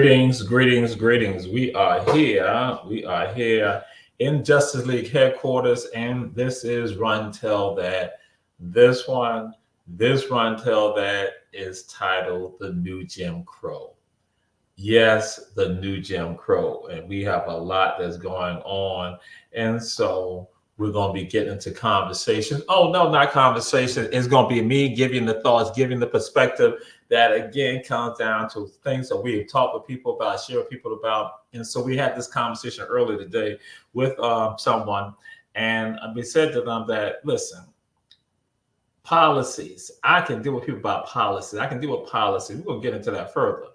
Greetings, greetings, greetings. We are here. We are here in Justice League headquarters, and this is Run Tell That. This one, this Run Tell That is titled The New Jim Crow. Yes, the new Jim Crow. And we have a lot that's going on. And so we're going to be getting into conversation. Oh, no, not conversation. It's going to be me giving the thoughts, giving the perspective that, again, comes down to things that we've talked with people about, share with people about. And so we had this conversation earlier today with someone. And we said to them that, listen, policies, I can deal with people about policies. I can deal with policy. We're going to get into that further.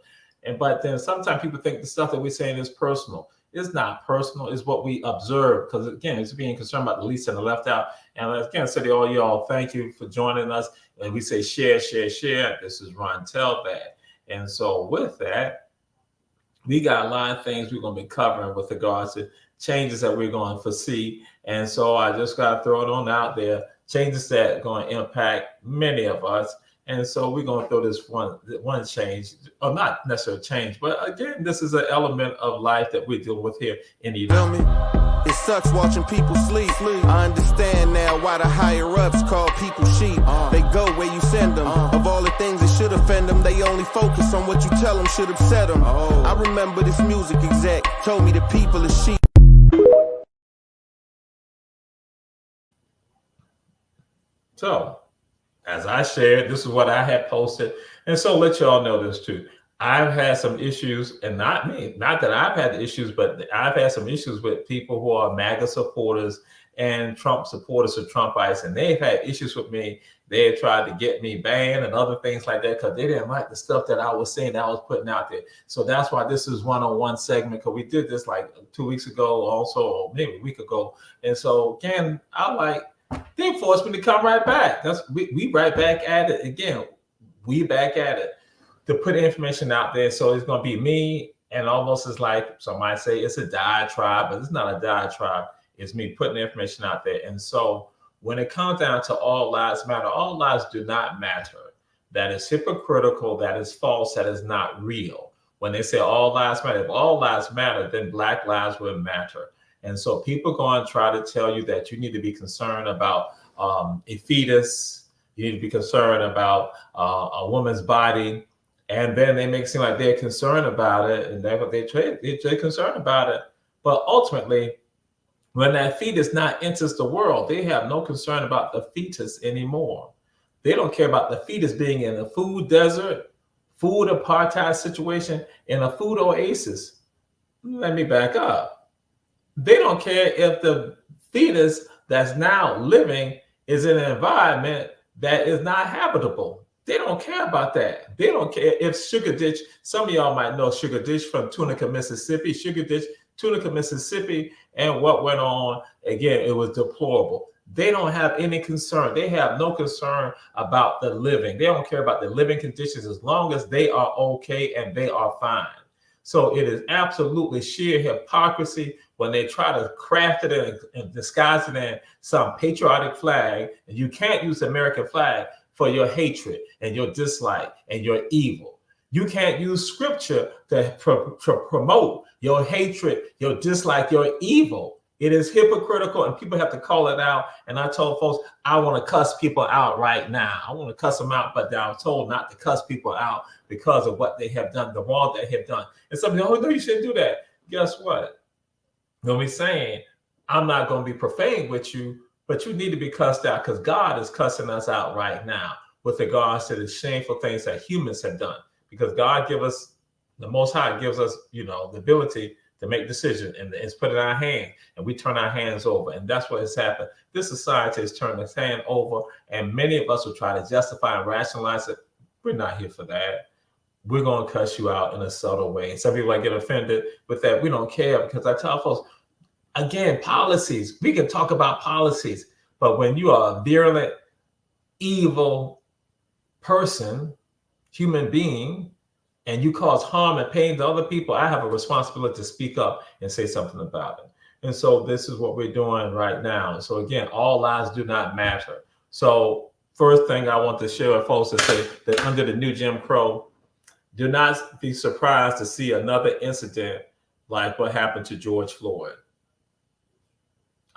But then sometimes people think the stuff that we're saying is personal. It's not personal. It's what we observe. Because again, it's being concerned about the least and the left out. And again, I say to all y'all, thank you for joining us. And we say share, share, share. This is Ron Tell That. And so with that, we got a lot of things we're going to be covering with regards to changes that we're going to foresee. And so I just got to throw it on out there. Changes that are going to impact many of us. And so we're going to throw this one change, or not necessarily change, but again, this is an element of life that we're dealing with here in the Feel me? It sucks watching people sleep. I understand now why the higher ups call people sheep. They go where you send them. Of all the things that should offend them, they only focus on what you tell them should upset them. I remember this music exec told me the people are sheep. So, as I shared, this is what I had posted. And so let y'all know this too. I've had some issues, and not me, not that I've had issues, but I've had some issues with people who are MAGA supporters and Trump supporters or Trumpites, and they've had issues with me. They had tried to get me banned and other things like that because they didn't like the stuff that I was saying that I was putting out there. So that's why this is one-on-one segment, because we did this like 2 weeks ago also, or maybe a week ago. And so again, they forced me to come right back. We right back at it again. We back at it to put information out there. So it's going to be me, and almost as like somebody say it's a diatribe, but it's not a diatribe. It's me putting the information out there. And so when it comes down to all lives matter, all lives do not matter. That is hypocritical. That is false. That is not real. When they say all lives matter, if all lives matter, then Black lives will matter. And so people are going to try to tell you that you need to be concerned about a fetus. You need to be concerned about a woman's body. And then they make it seem like they're concerned about it. And they're concerned about it. But ultimately, when that fetus not enters the world, they have no concern about the fetus anymore. They don't care about the fetus being in a food desert, food apartheid situation, in a food oasis. Let me back up. They don't care if the fetus that's now living is in an environment that is not habitable. They don't care about that. They don't care if Sugar Ditch, some of y'all might know Sugar Ditch from Tunica, Mississippi. Sugar Ditch, Tunica, Mississippi, and what went on, again, it was deplorable. They don't have any concern. They have no concern about the living. They don't care about the living conditions as long as they are okay and they are fine. So it is absolutely sheer hypocrisy when they try to craft it and disguise it in some patriotic flag. And you can't use the American flag for your hatred and your dislike and your evil. You can't use scripture to promote your hatred, your dislike, your evil. It is hypocritical, and people have to call it out. And I told folks, I want to cuss people out right now. I want to cuss them out, but I was told not to cuss people out because of what they have done, the wrong they have done. And some people, oh, no, you shouldn't do that. Guess what? You'll be saying, I'm not going to be profane with you, but you need to be cussed out because God is cussing us out right now with regards to the shameful things that humans have done. Because God give us, the Most High gives us, the ability to make decisions, and it's put in our hand, and we turn our hands over, and that's what has happened. This society has turned its hand over, and many of us will try to justify and rationalize it. We're not here for that. We're going to cuss you out in a subtle way. And some people might get offended with that. We don't care, because I tell folks, again, policies, we can talk about policies, but when you are a virulent, evil person, human being, and you cause harm and pain to other people, I have a responsibility to speak up and say something about it. And so this is what we're doing right now. And so again, all lives do not matter. So first thing I want to share with folks is say that under the new Jim Crow, Do not be surprised to see another incident like what happened to George Floyd.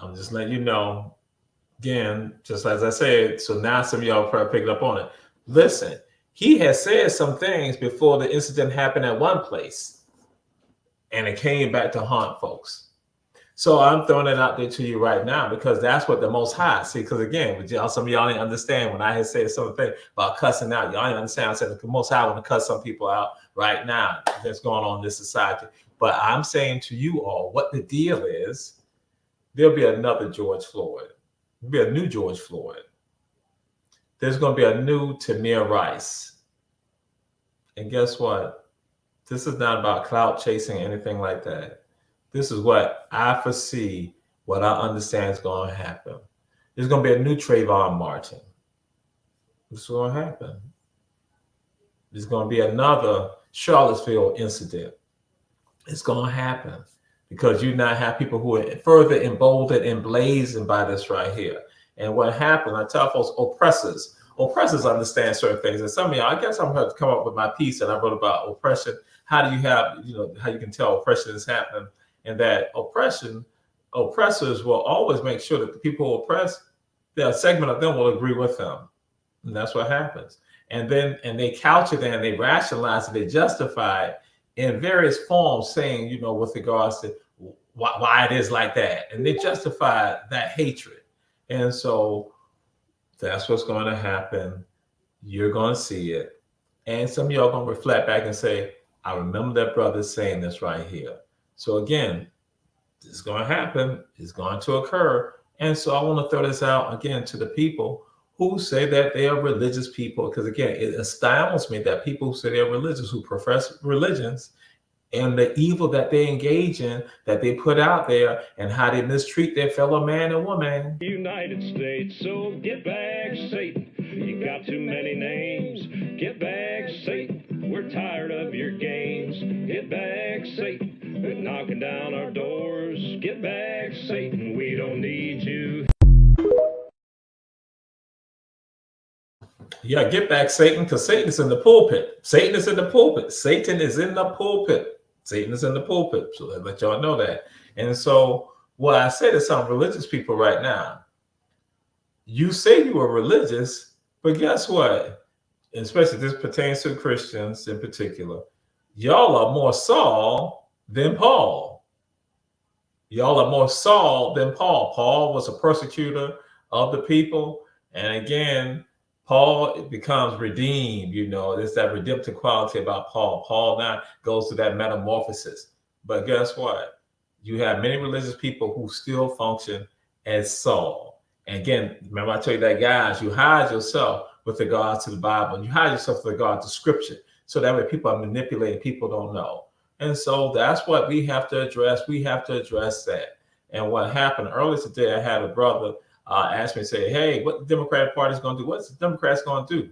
I'm just letting you know, again, just as I said, so now some of y'all probably picked up on it. Listen, he has said some things before the incident happened at one place, and it came back to haunt folks. So I'm throwing it out there to you right now because that's what the Most High see. Because again, some of y'all didn't understand when I had said something about cussing out. Y'all didn't understand. I said the Most High want to cuss some people out right now that's going on in this society. But I'm saying to you all, what the deal is, there'll be another George Floyd. There'll be a new George Floyd. There's going to be a new Tamir Rice. And guess what? This is not about clout chasing, anything like that. This is what I foresee, what I understand is going to happen. There's going to be a new Trayvon Martin. This is going to happen. There's going to be another Charlottesville incident. It's going to happen because you now have people who are further emboldened and blazoned by this right here. And what happened, I tell folks, oppressors understand certain things. And some of y'all, I guess I'm going to come up with my piece that I wrote about oppression. How do you have, how you can tell oppression is happening? And that oppressors will always make sure that the people who oppress, a segment of them will agree with them. And that's what happens. And they couch it and they rationalize it, they justify it in various forms, saying, with regards to why it is like that. And they justify that hatred. And so that's what's going to happen. You're going to see it. And some of y'all are going to reflect back and say, I remember that brother saying this right here. So again, this is going to happen. It's going to occur. And so I want to throw this out again to the people who say that they are religious people. Because again, it astounds me that people who say they're religious, who profess religions, and the evil that they engage in, that they put out there, and how they mistreat their fellow man and woman. United States, so get back, Satan. You got too many names. Get back, Satan. We're tired of your games. Get back, Satan. Quit knocking down our doors. Get back, Satan. We don't need you. Yeah, get back, Satan, because Satan is in the pulpit. Satan is in the pulpit. Satan is in the pulpit. Satan is in the pulpit. So let y'all know that. And so what I say to some religious people right now, you say you are religious, but guess what? And especially this pertains to Christians in particular. Y'all are more Saul than Paul. Y'all are more Saul than Paul. Paul was a persecutor of the people. And again, Paul becomes redeemed, there's that redemptive quality about Paul. Paul now goes through that metamorphosis. But guess what? You have many religious people who still function as Saul. And again, remember I told you that, guys, you hide yourself with regards to the Bible, and you hide yourself with regard to scripture. So that way people are manipulating, people don't know. And so that's what we have to address. We have to address that. And what happened earlier today, I had a brother asked me, say, hey, what the Democratic Party is going to do? What's the Democrats going to do?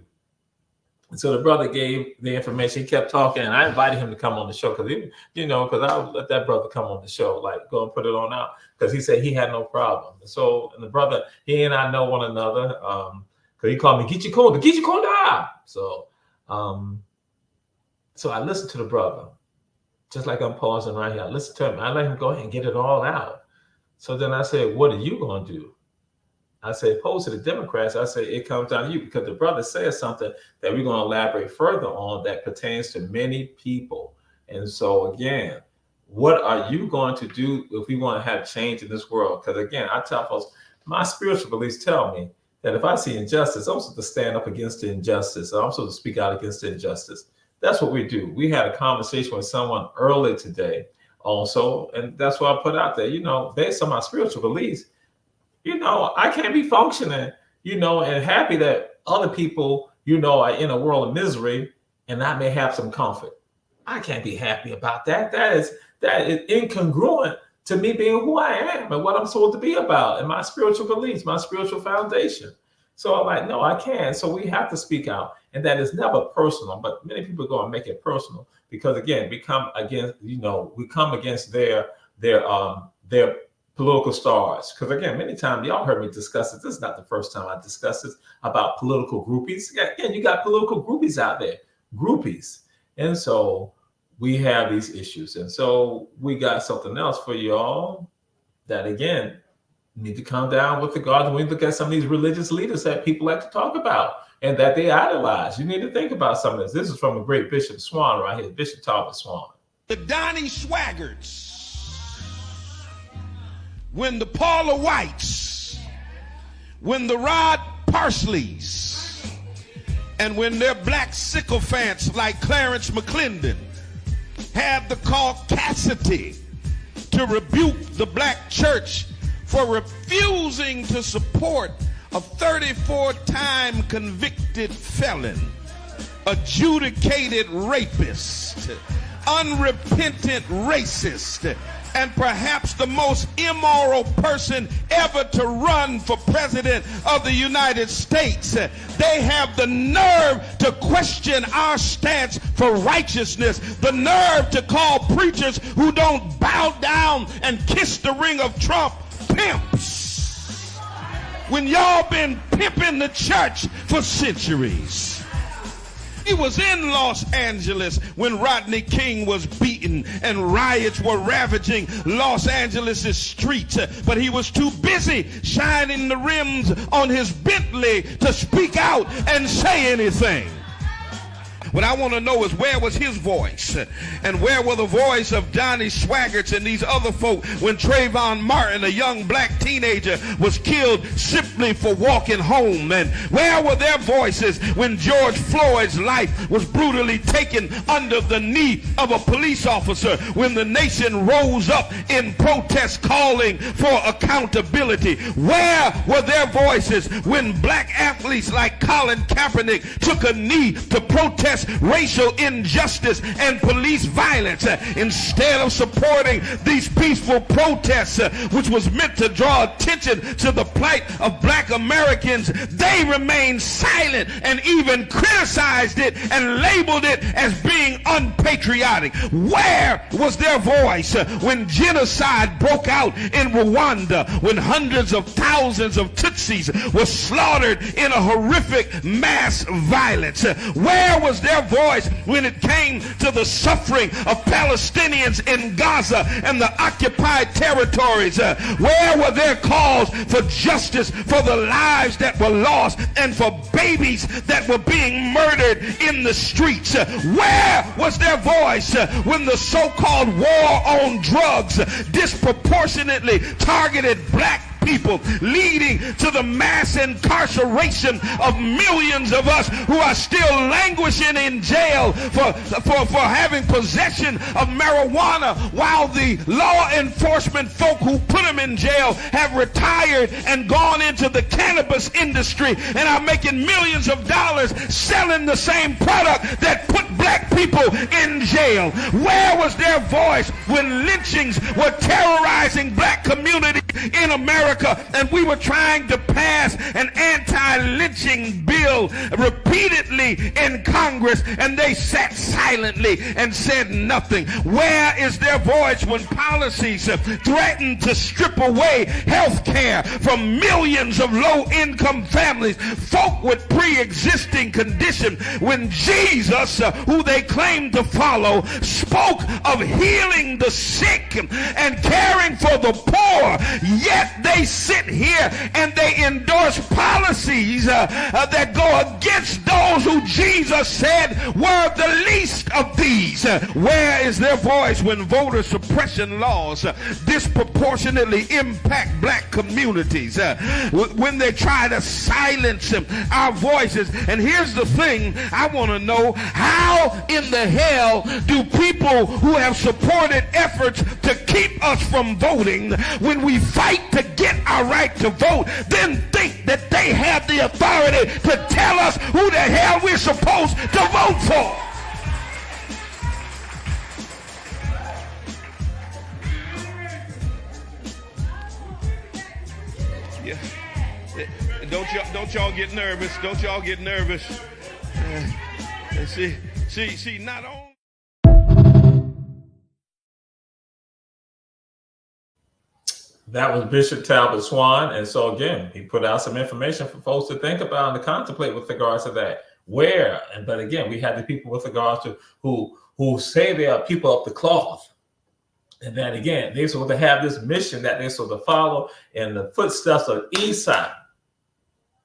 And so the brother gave the information. He kept talking, and I invited him to come on the show because because I would let that brother come on the show, like go and put it on out, because he said he had no problem. And so, and the brother, he and I know one another, because he called me Geechee Kunda. So, so I listened to the brother, just like I'm pausing right here. I listened to him. I let him go ahead and get it all out. So then I said, what are you going to do? I say, opposed to the Democrats, I say, it comes down to you, because the brother says something that we're going to elaborate further on that pertains to many people. And so again, what are you going to do if we want to have change in this world? Because again, I tell folks, my spiritual beliefs tell me that if I see injustice, I'm supposed to stand up against the injustice. I'm supposed to speak out against the injustice. That's what we do. We had a conversation with someone earlier today also, and that's what I put out there, based on my spiritual beliefs, I can't be functioning, and happy that other people, are in a world of misery and I may have some comfort. I can't be happy about that. That is incongruent to me being who I am and what I'm supposed to be about and my spiritual beliefs, my spiritual foundation. So I'm like, no, I can't. So we have to speak out. And that is never personal, but many people go and make it personal because again, we come against their political stars. Because again, many times y'all heard me discuss it. This is not the first time I discussed this about political groupies. Again, you got political groupies out there, groupies. And so we have these issues. And so we got something else for y'all that, again, need to come down with regards when we look at some of these religious leaders that people like to talk about and that they idolize. You need to think about some of this. This is from a great Bishop Swan right here, Bishop Talbot Swan. The Donnie Swaggarts, when the Paula Whites, when the Rod Parsleys, and when their black sycophants like Clarence McClendon had the caucasity to rebuke the black church for refusing to support a 34-time convicted felon, adjudicated rapist, unrepentant racist, and perhaps the most immoral person ever to run for president of the United States. They have the nerve to question our stance for righteousness, the nerve to call preachers who don't bow down and kiss the ring of Trump pimps, when y'all been pimping the church for centuries. He was in Los Angeles when Rodney King was beaten and riots were ravaging Los Angeles' streets, but he was too busy shining the rims on his Bentley to speak out and say anything. What I want to know is, where was his voice? And where were the voice of Donnie Swaggarts and these other folk when Trayvon Martin, a young black teenager, was killed simply for walking home? And where were their voices when George Floyd's life was brutally taken under the knee of a police officer, when the nation rose up in protest calling for accountability? Where were their voices when black athletes like Colin Kaepernick took a knee to protest racial injustice and police violence? Instead of supporting these peaceful protests, which was meant to draw attention to the plight of black Americans, they remained silent and even criticized it and labeled it as being unpatriotic. Where was their voice when genocide broke out in Rwanda, when hundreds of thousands of Tutsis were slaughtered in a horrific mass violence? Where was their voice when it came to the suffering of Palestinians in Gaza and the occupied territories? Where were their calls for justice for the lives that were lost and for babies that were being murdered in the streets? Where was their voice when the so-called war on drugs disproportionately targeted black people, leading to the mass incarceration of millions of us who are still languishing in jail for having possession of marijuana, while the law enforcement folk who put them in jail have retired and gone into the cannabis industry and are making millions of dollars selling the same product that put black people in jail? Where was their voice when lynchings were terrorizing black communities in America and we were trying to pass an anti-lynching bill repeatedly in Congress and they sat silently and said nothing? Where is their voice when policies threatened to strip away health care from millions of low-income families, folk with pre-existing condition, when Jesus, who they claim to follow, spoke of healing the sick and caring for the poor, yet they sit here and they endorse policies that go against those who Jesus said were the least of these? Where is their voice when voter suppression laws disproportionately impact black communities, when they try to silence our voices? And here's the thing I want to know: how in the hell do people who have supported efforts to keep us from voting, when we fight to get our right to vote, then think that they have the authority to tell us who the hell we're supposed to vote for? Yeah. Don't y'all get nervous. Don't y'all get nervous. See, not only. That was Bishop Talbot Swan. And so again, he put out some information for folks to think about and to contemplate with regards to that. where, but again, we have the people with regards to who say they are people of the cloth. And then again, they're supposed to have this mission that they're supposed to follow in the footsteps of Esau.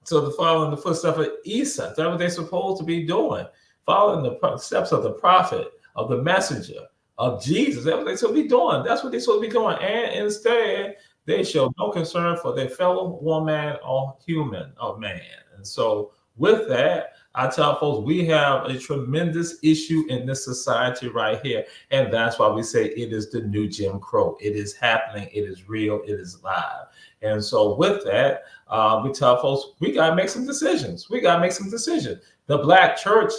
So to follow in the footsteps of Esau, that's what they're supposed to be doing. Following the steps of the prophet, of the messenger, of Jesus. That's what they're supposed to be doing. That's what they're supposed to be doing. And instead, they show no concern for their fellow woman or human or man. And so with that, I tell folks, we have a tremendous issue in this society right here. And that's why we say it is the new Jim Crow. It is happening. It is real. It is live. And so with that, we tell folks, we got to make some decisions. We got to make some decisions. The Black church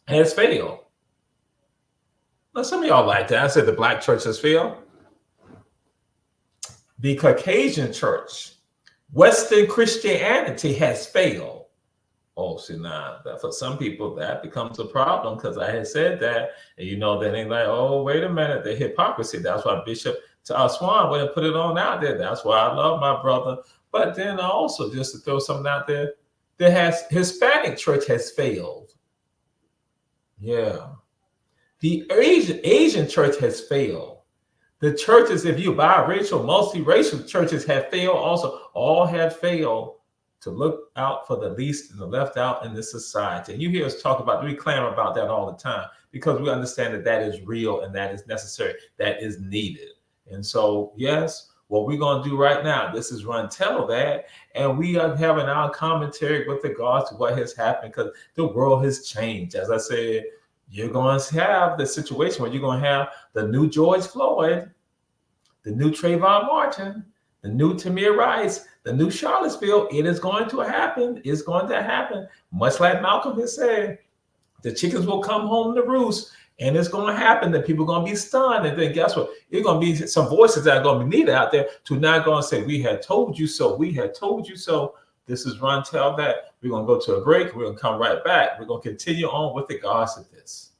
has failed. Now, some of y'all like that. I said the Black church has failed. The Caucasian church, Western Christianity has failed. Oh, see, now for some people that becomes a problem because I had said that, and then they like, oh, wait a minute, the hypocrisy. That's why Bishop Swan went and put it on out there. That's why I love my brother. But then also, just to throw something out there, Hispanic church has failed. Yeah, the Asian church has failed. The churches, if you biracial, multiracial churches have failed. Also, all have failed to look out for the least and the left out in this society. And you hear us talk about, we clamor about that all the time because we understand that is real and that is necessary, that is needed. And so, yes, what we're going to do right now, this is Run Tell That, and we are having our commentary with regards to what has happened because the world has changed. As I said, you're going to have the situation where you're going to have the new George Floyd, the new Trayvon Martin, the new Tamir Rice, the new Charlottesville. It is going to happen. It's going to happen. Much like Malcolm has said, the chickens will come home to roost, and it's going to happen. That people are going to be stunned. And then guess what? It's going to be some voices that are going to be needed out there to not go and say, we had told you so. We had told you so. This is Run Tell That. We're going to go to a break. We're going to come right back. We're going to continue on with regards to this.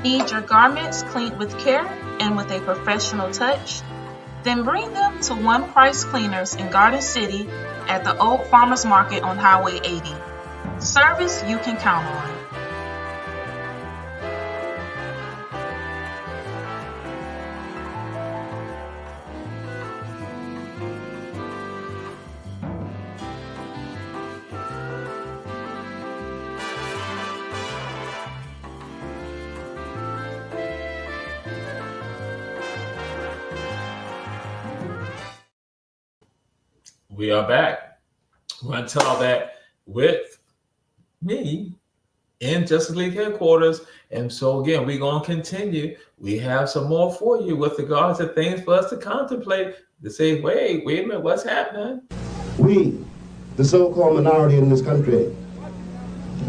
Need your garments cleaned with care and with a professional touch? Then bring them to One Price Cleaners in Garden City at the Old Farmers Market on Highway 80. Service you can count on. We are back. Run Tell That with me in Justice League headquarters. And so again, we're going to continue. We have some more for you with regards to things for us to contemplate, to say, wait a minute, what's happening? We, the so-called minority in this country,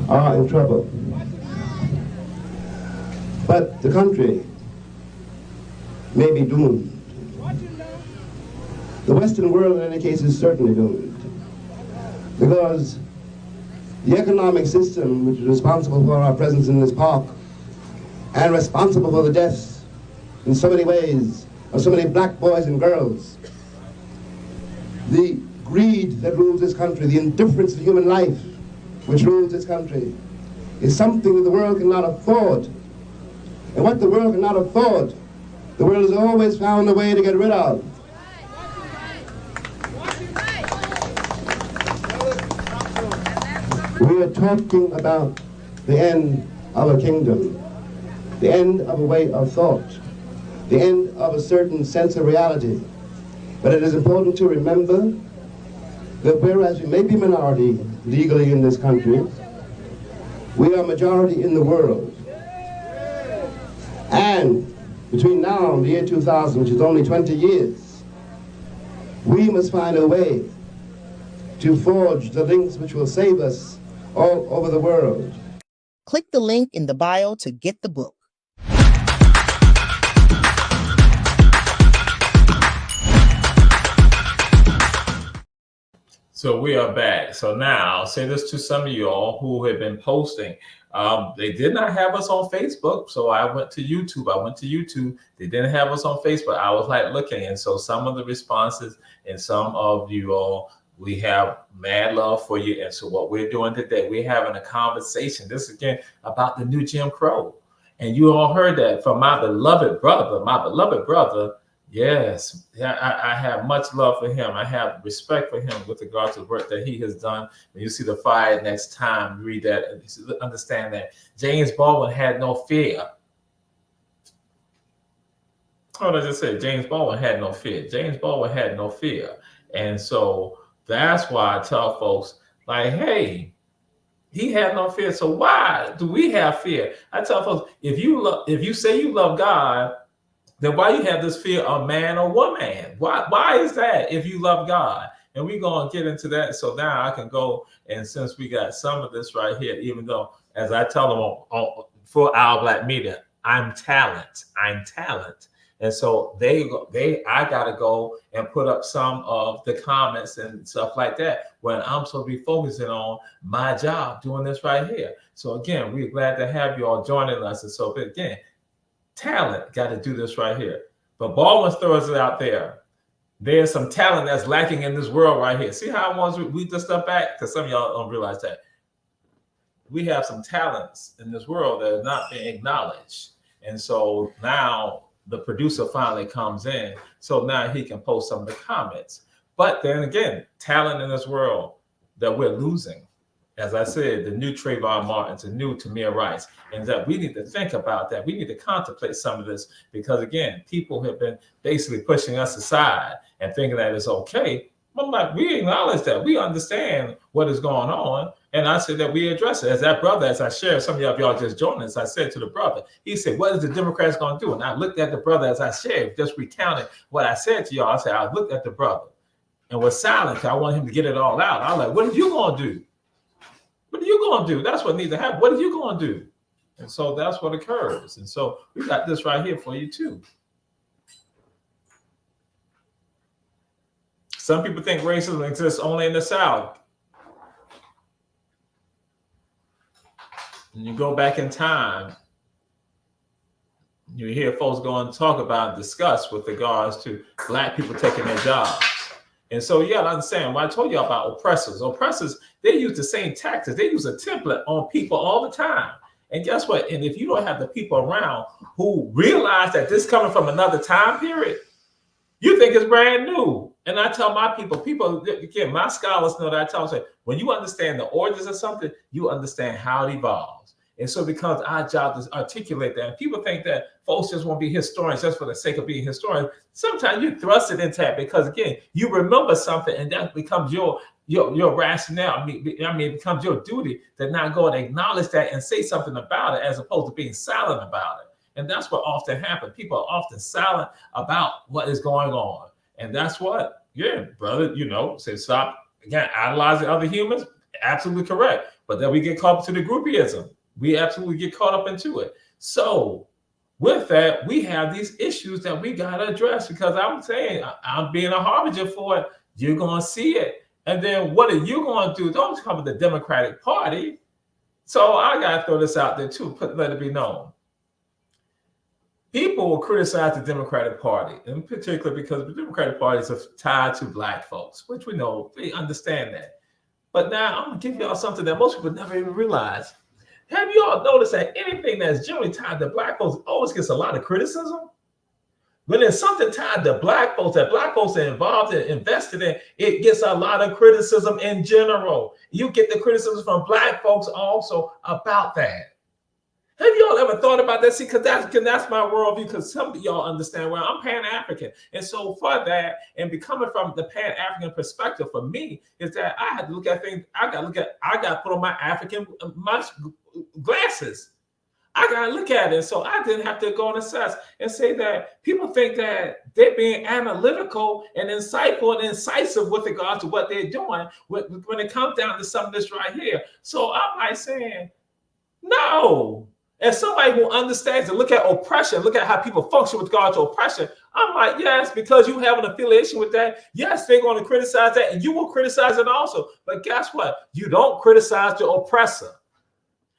are in trouble. But the country may be doomed. The Western world, in any case, is certainly doomed. Because the economic system, which is responsible for our presence in this park, and responsible for the deaths in so many ways of so many black boys and girls, the greed that rules this country, the indifference to human life which rules this country, is something that the world cannot afford. And what the world cannot afford, the world has always found a way to get rid of. We are talking about the end of a kingdom, the end of a way of thought, the end of a certain sense of reality. But it is important to remember that whereas we may be minority legally in this country, we are majority in the world. And between now and the year 2000, which is only 20 years, we must find a way to forge the links which will save us all over the world. Click the link in the bio to get the book. So we are back. So now I'll say this to some of you all who have been posting. They did not have us on Facebook. So I went to YouTube. They didn't have us on Facebook. I was like looking. And so some of the responses and some of you all We have mad love for you. And so what we're doing today, we're having a conversation. This again about the new Jim Crow. And you all heard that from my beloved brother, Yes, yeah, I have much love for him. I have respect for him with regard to the work that he has done. When you see the fire next time, read that and understand that James Baldwin had no fear. What did I just say? James Baldwin had no fear. James Baldwin had no fear. And so that's why I tell folks, like, hey, he had no fear. So why do we have fear? I tell folks, if you say you love God, then why you have this fear of man or woman? Why is that if you love God? And we're going to get into that. So now I can go, and since we got some of this right here, even though, as I tell them for Our Black Media, I'm talent. And so I got to go and put up some of the comments and stuff like that when I'm supposed to be focusing on my job, doing this right here. So again, we're glad to have you all joining us. And so again, talent got to do this right here. But Baldwin throws it out there. There's some talent that's lacking in this world right here. See how once we just step back? Because some of y'all don't realize that. We have some talents in this world that are not being acknowledged. And so now the producer finally comes in. So now he can post some of the comments. But then again, talent in this world that we're losing. As I said, the new Trayvon Martin, the new Tamir Rice, and that we need to think about that. We need to contemplate some of this because, again, people have been basically pushing us aside and thinking that it's okay. I'm like, we acknowledge that. We understand what is going on. And I said that we address it. As that brother, as I shared, some of y'all just joined us, I said to the brother, he said, what is the Democrats going to do? And I looked at the brother as I shared, just recounted what I said to y'all. I said, I looked at the brother and was silent. I want him to get it all out. I was like, what are you going to do? What are you going to do? That's what needs to happen. What are you going to do? And so that's what occurs. And so we got this right here for you too. Some people think racism exists only in the South. And you go back in time, you hear folks go and talk about and discuss with regards to Black people taking their jobs. And so you got to understand, when I told you about oppressors, they use the same tactics. They use a template on people all the time. And guess what? And if you don't have the people around who realize that this is coming from another time period, you think it's brand new. And I tell my people, again, my scholars know that I tell them, when you understand the origins of something, you understand how it evolves. And so it becomes our job to articulate that. And people think that folks just want to be historians just for the sake of being historians. Sometimes you thrust it into that because, again, you remember something and that becomes your rationale. I mean, it becomes your duty to not go and acknowledge that and say something about it as opposed to being silent about it. And that's what often happens. People are often silent about what is going on. And that's what, yeah, brother, say stop, again, idolizing other humans. Absolutely correct. But then we get caught up to the groupieism. We absolutely get caught up into it. So with that, we have these issues that we got to address because I'm saying, I'm being a harbinger for it. You're going to see it. And then what are you going to do? Don't come with the Democratic Party. So I got to throw this out there too, let it be known. People will criticize the Democratic Party, in particular because the Democratic Party is tied to Black folks, which we know, we understand that. But now I'm going to give y'all something that most people never even realize. Have you all noticed that anything that's generally tied to Black folks always gets a lot of criticism? When there's something tied to Black folks that Black folks are involved in, invested in, it gets a lot of criticism in general. You get the criticism from Black folks also about that. Have y'all ever thought about that? See, because that's my worldview, because some of y'all understand, well, I'm Pan-African. And so for that, and becoming from the Pan-African perspective for me, is that I had to look at things, I got to put on my African glasses. I got to look at it. So I didn't have to go and assess and say that people think that they're being analytical and insightful and incisive with regard to what they're doing when it comes down to some of this right here. So I'm like saying, no. As somebody who understands and look at oppression, look at how people function with regard to oppression, I'm like, yes, because you have an affiliation with that, yes, they're going to criticize that, and you will criticize it also. But guess what? You don't criticize the oppressor.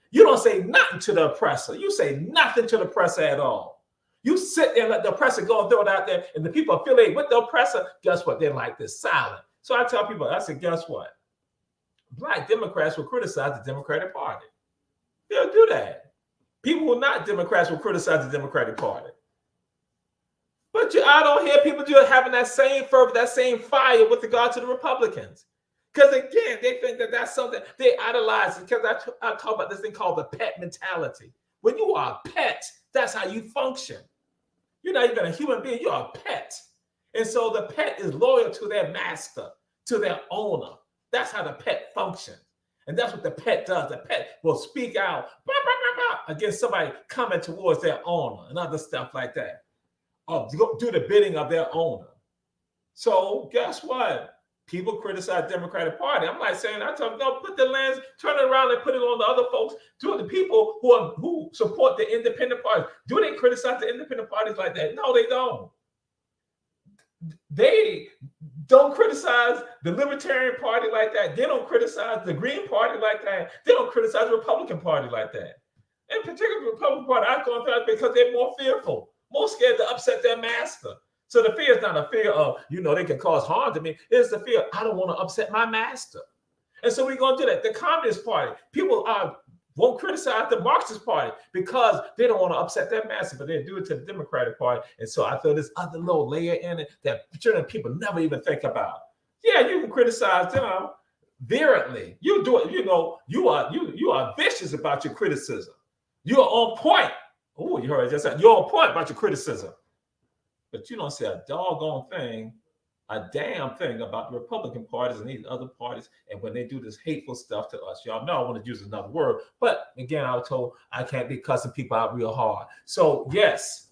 You don't say nothing to the oppressor. You say nothing to the oppressor at all. You sit there and let the oppressor go and throw it out there, and the people affiliated with the oppressor, guess what? They're like this, silent. So I tell people, I said, guess what? Black Democrats will criticize the Democratic Party. They'll do that. People who are not Democrats will criticize the Democratic Party. But I don't hear people just having that same fervor, that same fire with regard to the Republicans. Because again, they think that that's something they idolize. Because I talk about this thing called the pet mentality. When you are a pet, that's how you function. You're not even a human being, you're a pet. And so the pet is loyal to their master, to their owner. That's how the pet functions. And that's what the pet does. The pet will speak out against somebody coming towards their owner and other stuff like that. Or do the bidding of their owner. So guess what? People criticize the Democratic Party. I'm like saying, I tell them, no, put the lens, turn it around and put it on the other folks. Do the people who support the independent parties, do they criticize the independent parties like that? No, they don't. They don't criticize the Libertarian Party like that. They don't criticize the Green Party like that. They don't criticize the Republican Party like that. In particular, the Republican Party, I've gone through that because they're more fearful, more scared to upset their master. So the fear is not a fear of, they can cause harm to me. It's the fear, I don't want to upset my master. And so we're going to do that. The Communist Party, people won't criticize the Marxist Party because they don't want to upset their master, but they do it to the Democratic Party. And so I feel this other little layer in it that certain people never even think about. Yeah, you can criticize them virulently. You do it, you are vicious about your criticism. You are on point. Oh, you heard it just said, you're on point about your criticism. But you don't say a doggone thing, a damn thing about the Republican parties and these other parties. And when they do this hateful stuff to us, y'all know I want to use another word. But again, I was told I can't be cussing people out real hard. So yes,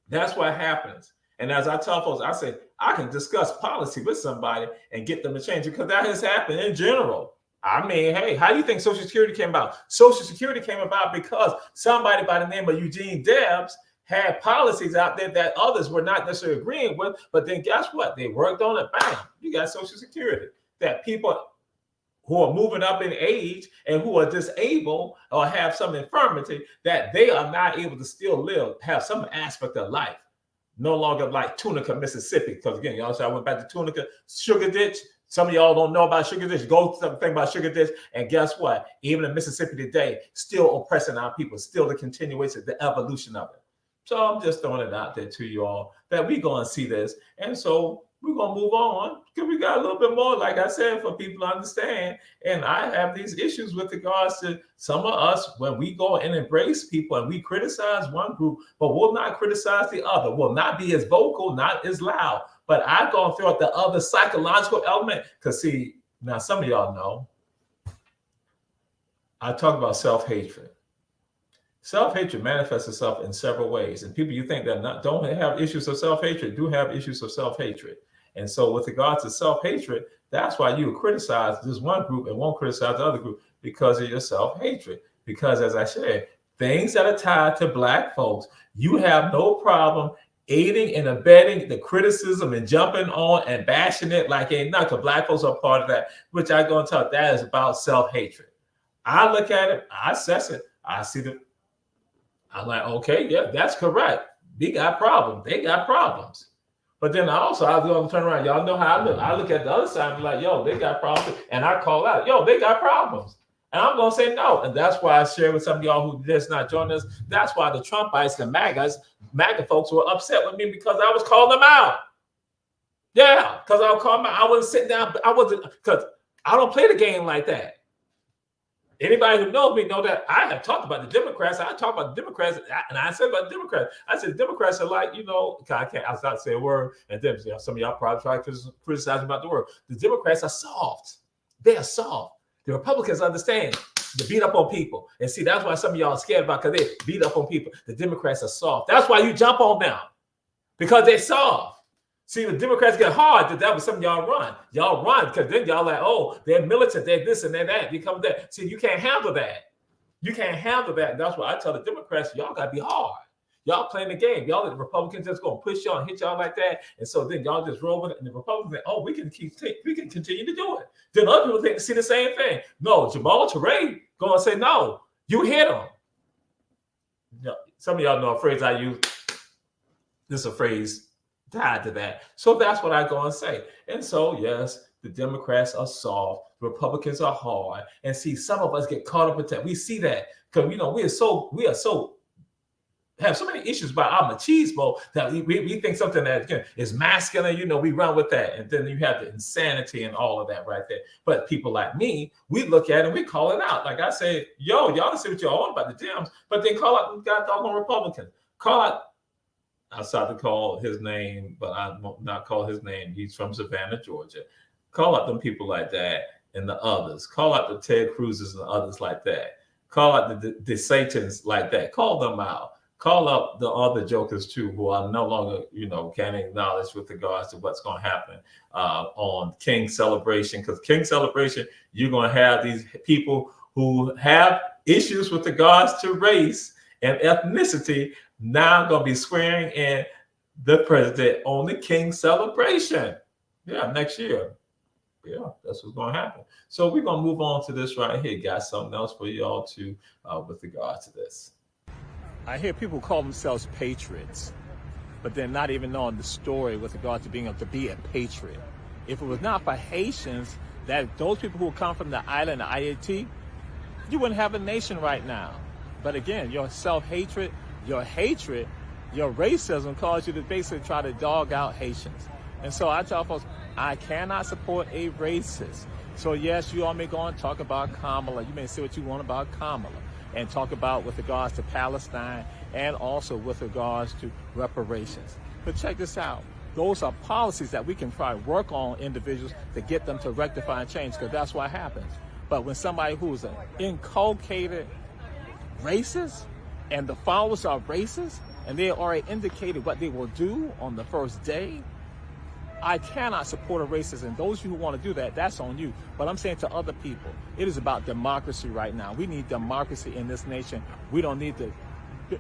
that's what happens. And as I tell folks, I say, I can discuss policy with somebody and get them to change it because that has happened in general. I mean, hey, how do you think Social Security came about? Social Security came about because somebody by the name of Eugene Debs had policies out there that others were not necessarily agreeing with, but then guess what? They worked on it. Bam, you got Social Security. That people who are moving up in age and who are disabled or have some infirmity, that they are not able to still live, have some aspect of life. No longer like Tunica, Mississippi. Because again, y'all said I went back to Tunica, Sugar Ditch. Some of y'all don't know about Sugar Ditch. Go think about Sugar Ditch. And guess what? Even in Mississippi today, still oppressing our people, still the continuation, the evolution of it. So I'm just throwing it out there to you all that we're going to see this. And so we're going to move on because we got a little bit more, like I said, for people to understand. And I have these issues with regards to some of us when we go and embrace people and we criticize one group, but we'll not criticize the other. We'll not be as vocal, not as loud. But I go and throw out the other psychological element. Because see, now some of y'all know, I talk about self-hatred. Self-hatred manifests itself in several ways. And people you think that don't have issues of self-hatred do have issues of self-hatred. And so with regards to self-hatred, that's why you criticize this one group and won't criticize the other group because of your self-hatred. Because as I said, things that are tied to Black folks, you have no problem aiding and abetting the criticism and jumping on and bashing it like ain't nothing. Black folks are part of that, which I go and tell that is about self-hatred. I look at it, I assess it, I see I'm like, okay, yeah, that's correct. We got problems. They got problems. But then I'll go and turn around. Y'all know how I look. I look at the other side and be like, yo, they got problems. And I call out, yo, they got problems. And I'm going to say no. And that's why I share with some of y'all who just not joining us. That's why the Trumpites and MAGA folks were upset with me because I was calling them out. Yeah, because I was calling them out. I wasn't sitting down. Because I don't play the game like that. Anybody who knows me know that I have talked about the Democrats. I talk about the Democrats, and I said about the Democrats. I said Democrats are like, I was not to say a word, and then some of y'all probably try to criticize me about the word. The Democrats are soft. They are soft. The Republicans understand to beat up on people. And see, that's why some of y'all are scared about because they beat up on people. The Democrats are soft. That's why you jump on them because they're soft. See, the Democrats get hard. That was something y'all run. Y'all run because then y'all like, oh, they're militant, they're this and they're that. You come there. See, you can't handle that. You can't handle that. And that's why I tell the Democrats, y'all got to be hard. Y'all playing the game. Y'all, the Republicans just going to push y'all and hit y'all like that. And so then y'all just roll with it. And the Republicans think, oh, we can continue to do it. Then other people think see the same thing. No, Jamal Touré going to say, no, you hit him. Some of y'all know a phrase I use. This is a phrase tied to that. So that's what I go and say. And so, yes, the Democrats are soft, Republicans are hard, and see some of us get caught up in that. We see that because we are so have so many issues about our machismo that we think something that is masculine, we run with that. And then you have the insanity and all of that right there. But people like me, we look at it and we call it out. Like I say, y'all don't see what you're on about the Dems, but then call out the doggone Republicans. Call out, I started to call his name, but I won't not call his name. He's from Savannah, Georgia. Call out them people like that and the others. Call out the Ted Cruz's and the others like that. Call out the Satans like that. Call them out. Call up the other jokers too, who are no longer, can acknowledge with regards to what's going to happen on King Celebration. Because King Celebration, you're going to have these people who have issues with regards to race and ethnicity now going to be swearing in the president on the King Celebration. Yeah, next year. Yeah, that's what's going to happen. So we're going to move on to this right here. Got something else for y'all too with regards to this. I hear people call themselves patriots, but they're not even knowing the story with regard to being able to be a patriot. If it was not for Haitians, those people who come from the island of IAT, you wouldn't have a nation right now. But again, your self-hatred, your hatred, your racism caused you to basically try to dog out Haitians. And so I tell folks, I cannot support a racist. So yes, you all may go and talk about Kamala. You may say what you want about Kamala and talk about with regards to Palestine and also with regards to reparations. But check this out. Those are policies that we can try to work on individuals to get them to rectify and change, because that's what happens. But when somebody who's an inculcated racist and the followers are racist and they already indicated what they will do on the first day, I cannot support a racist, and those of you who want to do that, that's on you. But I'm saying to other people, it is about democracy right now. We need democracy in this nation. We don't need the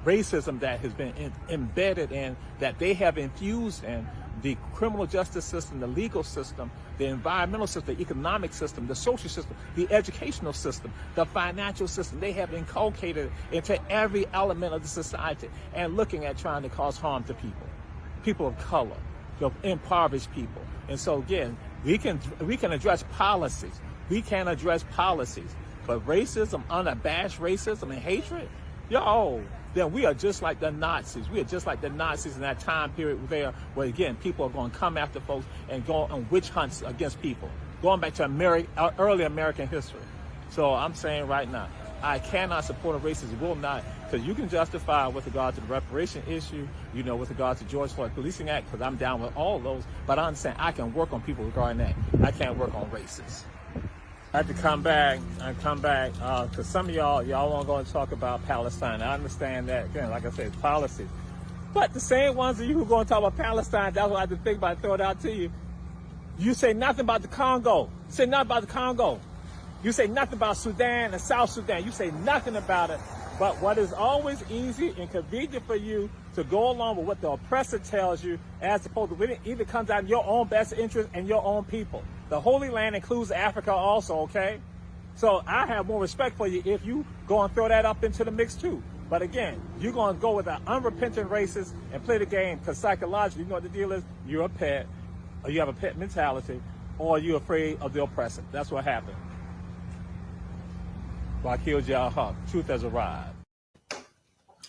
racism that has been embedded in, that they have infused in the criminal justice system, the legal system, the environmental system, the economic system, the social system, the educational system, the financial system. They have inculcated into every element of the society and looking at trying to cause harm to people of color, impoverished people. And so again, we can address policies. We can address policies, but racism, unabashed racism and hatred, then we are just like the Nazis. We are just like the Nazis in that time period there, where again, people are going to come after folks and go on witch hunts against people, going back to early American history. So I'm saying right now, I cannot support a racist, will not, because you can justify with regard to the reparation issue, with regard to George Floyd Policing Act, because I'm down with all those, but I understand I can work on people regarding that. I can't work on racists. I have to come back, because some of y'all aren't going to talk about Palestine. I understand that, again, like I said, policies. But the same ones of you who are going to talk about Palestine, that's what I have to think about, throw it out to you. You say nothing about the Congo. You say nothing about the Congo. You say nothing about Sudan and South Sudan. You say nothing about it. But what is always easy and convenient for you to go along with what the oppressor tells you, as opposed to when it either comes out of your own best interest and your own people. The Holy Land includes Africa also, okay? So I have more respect for you if you go and throw that up into the mix too. But again, you're going to go with an unrepentant racist and play the game, because psychologically, you know what the deal is? You're a pet, or you have a pet mentality, or you're afraid of the oppressor. That's what happened. Wakil Jalhaq, truth has arrived.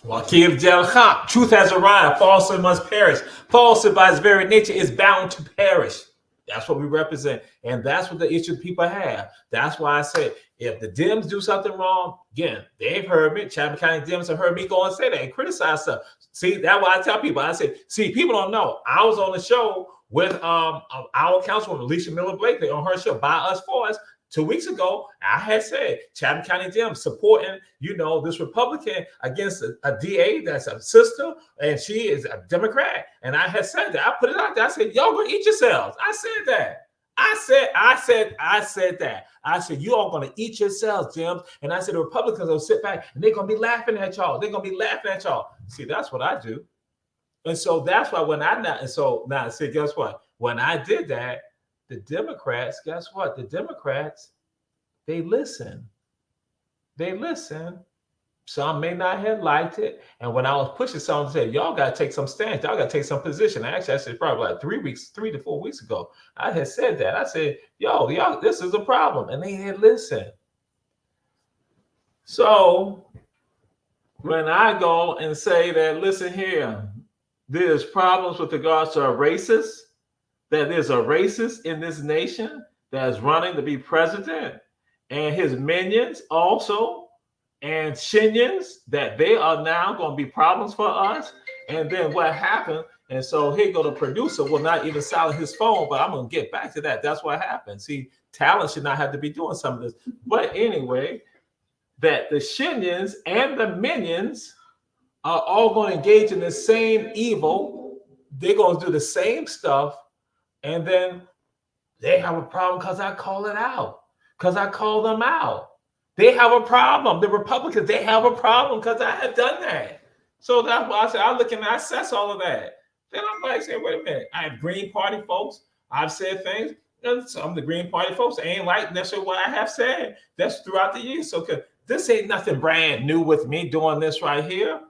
Wakil Jalhaq, truth has arrived. Falsehood must perish. Falsehood by its very nature is bound to perish. That's what we represent. And that's what the issue people have. That's why I said, if the Dems do something wrong, again, they've heard me. Chatham County Dems have heard me go and say that and criticize stuff. See, that's why I tell people, I say, see, people don't know. I was on the show with our councilwoman, Alicia Miller Blakely, on her show, By Us For Us. 2 weeks ago, I had said Chatham County Dems supporting, this Republican against a DA that's a sister, and she is a Democrat. And I had said that. I put it out there. I said, y'all gonna eat yourselves. I said that. I said that. I said, you all gonna eat yourselves, Dems. And I said, the Republicans will sit back and they're gonna be laughing at y'all. They're gonna be laughing at y'all. See, that's what I do. And so that's why see, guess what? When I did that, the Democrats, guess what? The Democrats, they listen. They listen. Some may not have liked it. And when I was pushing something, I said, y'all got to take some stance. Y'all got to take some position. Actually, I said probably like 3 to 4 weeks ago, I had said that. I said, y'all, this is a problem. And they didn't listen. So when I go and say that, listen here, there's problems with regards to a racist, that there's a racist in this nation that is running to be president, and his minions also, and Shinyans, that they are now going to be problems for us. And then what happened? And so here go the producer will not even silence his phone, but I'm going to get back to that. That's what happened. See, talent should not have to be doing some of this. But anyway, that the Shinyans and the minions are all going to engage in the same evil. They're going to do the same stuff. And then they have a problem because I call it out, because I call them out. They have a problem. The Republicans, they have a problem because I have done that. So that's why I said, I look and I assess all of that. Then I'm like, say, wait a minute. I have Green Party folks. I've said things. And some of the Green Party folks ain't like necessarily what I have said. That's throughout the years. So this ain't nothing brand new with me doing this right here.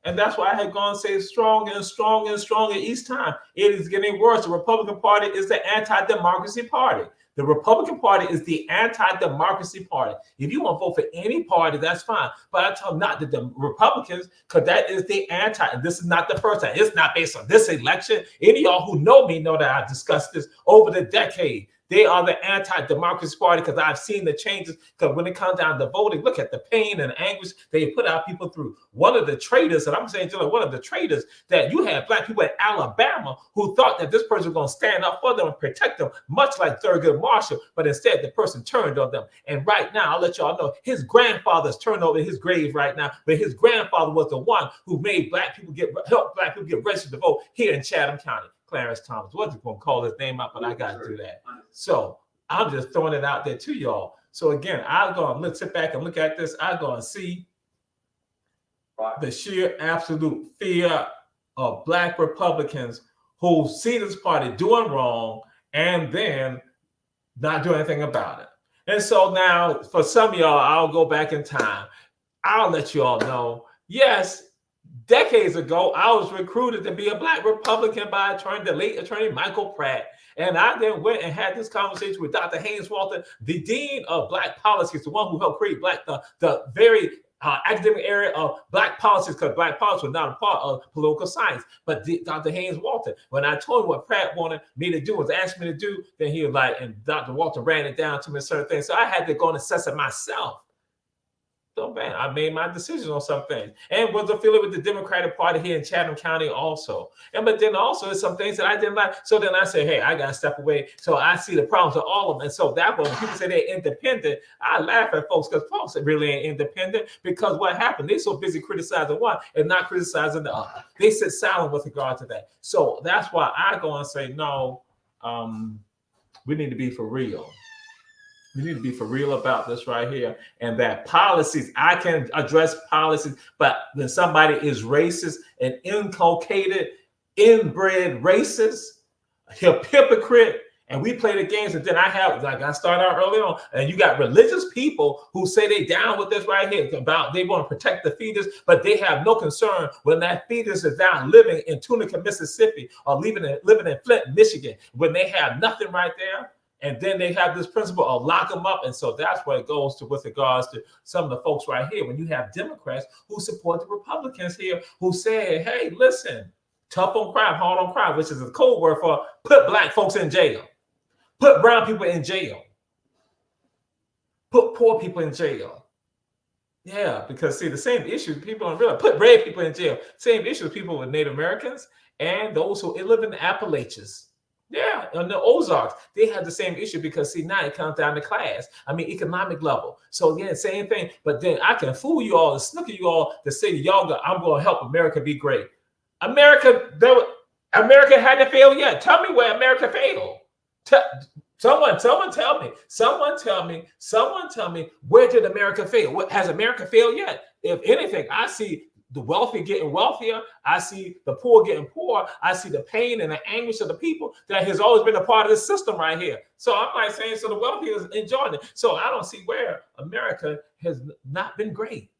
And that's why I had gone and say stronger and stronger and stronger each time. It is getting worse. The Republican Party is the anti-democracy party. The Republican Party is the anti-democracy party. If you want to vote for any party, that's fine. But I tell them not the Republicans, because that is the anti. And this is not the first time. It's not based on this election. Any of y'all who know me know that I've discussed this over the decade. They are the anti-democracy party because I've seen the changes. Because when it comes down to voting, look at the pain and anguish they put our people through. One of the traitors, and I'm saying to one of the traitors, that you had black people in Alabama who thought that this person was going to stand up for them and protect them, much like Thurgood Marshall, but instead the person turned on them. And right now, I'll let y'all know, his grandfather's turned over his grave right now, but his grandfather was the one who made helped black people get registered to vote here in Chatham County. Clarence Thomas. Wasn't going to call his name out, but I got to do that. So I'm just throwing it out there to y'all. So again, I'll go and sit back and look at this. I'll go and see the sheer absolute fear of black Republicans who see this party doing wrong and then not do anything about it. And so now for some of y'all, I'll go back in time. I'll let you all know, yes, decades ago, I was recruited to be a black Republican by the late attorney Michael Pratt. And I then went and had this conversation with Dr. Haynes Walter, the dean of black policies, the one who helped create the very academic area of black policies, because black policy was not a part of political science. But Dr. Haynes Walter, when I told him what Pratt wanted me to do, was asked me to do, then he was like, and Dr. Walter ran it down to me, certain things. So I had to go and assess it myself. So man, I made my decisions on some things, and was affiliated with the Democratic Party here in Chatham County also. But then also there's some things that I didn't like. So then I said, hey, I got to step away. So I see the problems of all of them. And so that when people say they're independent, I laugh at folks because folks really ain't independent, because what happened? They're so busy criticizing one and not criticizing the other. They sit silent with regard to that. So that's why I go and say, no, we need to be for real. We need to be for real about this right here. And that policies, I can address policies, but when somebody is racist and inculcated, inbred racist, hypocrite, and we play the games, and then I have, like I started out early on, and you got religious people who say they down with this right here, about they want to protect the fetus, but they have no concern when that fetus is down living in Tunica, Mississippi, or living in Flint, Michigan, when they have nothing right there. And then they have this principle of lock them up. And so that's where it goes to with regards to some of the folks right here. When you have Democrats who support the Republicans here, who say, hey, listen, tough on crime, hard on crime, which is a code word for put black folks in jail, put brown people in jail, put poor people in jail. Yeah, because see, the same issue, people don't realize, put red people in jail. Same issue with people with Native Americans and those who live in the Appalachians. Yeah, on the Ozarks, they have the same issue because, see, now it comes down to class. I mean, economic level. So, again, same thing. But then I can fool you all and snooker you all to say, y'all, I'm going to help America be great. America hadn't failed yet. Tell me where America failed. Someone tell me, where did America fail? Has America failed yet? If anything, I see the wealthy getting wealthier. I see the poor getting poor. I see the pain and the anguish of the people that has always been a part of this system right here. So I'm like saying, so the wealthy is enjoying it. So I don't see where America has not been great.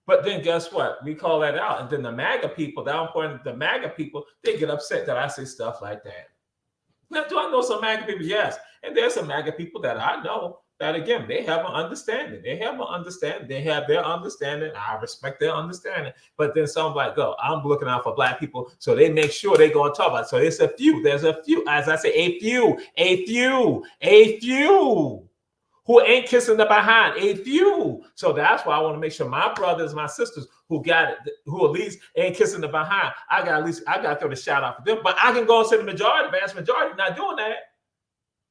But then guess what? We call that out. And then the MAGA people, the MAGA people, they get upset that I say stuff like that. Now, do I know some MAGA people? Yes. And there's some MAGA people that I know that, again, they have an understanding. They have their understanding. I respect their understanding. But then some like, oh, I'm looking out for black people. So they make sure they go and talk about it. So it's a few. There's a few. As I say, a few who ain't kissing the behind, a few. So that's why I want to make sure my brothers, my sisters who got it, who at least ain't kissing the behind, I got to throw the shout out for them. But I can go and say the vast majority not doing that.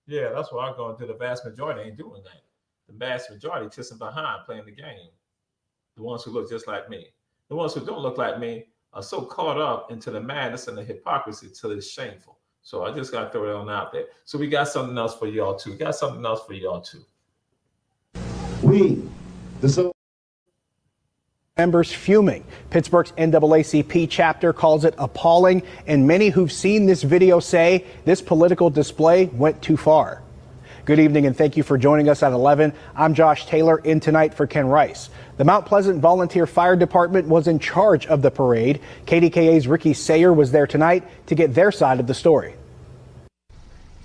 Yeah, that's what I'm going to do. The vast majority ain't doing that. The vast majority kissing behind, playing the game. The ones who look just like me. The ones who don't look like me are so caught up into the madness and the hypocrisy till it's shameful. So I just got to throw it on out there. So we got something else for y'all too. We, the members fuming. Pittsburgh's NAACP chapter calls it appalling, and many who've seen this video say this political display went too far. Good evening, and thank you for joining us at 11. I'm Josh Taylor, in tonight for Ken Rice. The Mount Pleasant Volunteer Fire Department was in charge of the parade. KDKA's Ricky Sayer was there tonight to get their side of the story.